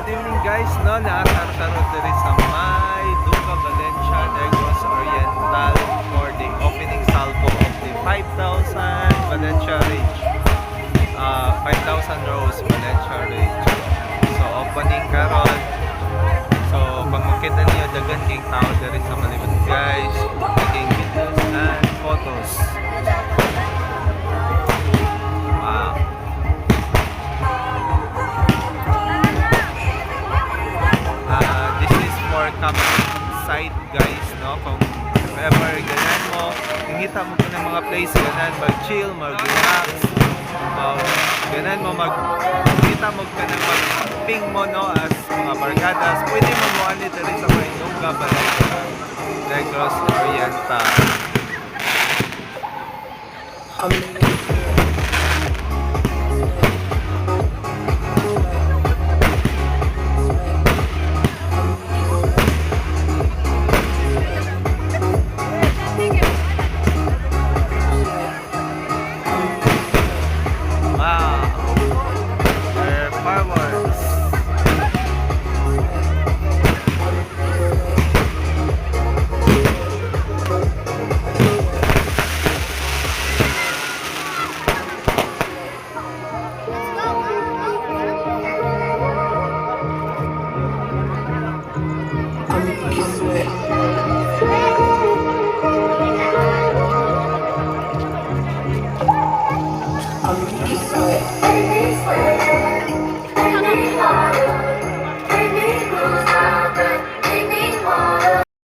Good evening guys, no? Nakasarot diri sa may Duca Valencia Negros Oriental for the opening salvo of the 5,000 Valencia Ridge. 5,000 rows Valencia Ridge. So opening karon. So pagmakita niyo dagan king tao diri sa malibot guys. Taking videos and photos. Wow. This is for campsite guys, no? Kung ever ganan mo, hingita mo po ng mga place, ganan mag-chill, mag-relax, ganan mo hingita mo ka ng mag-ping mo, no? As mga barkadas, pwede mo mo ano dito sa mga Duca Valencia Negros Oriental.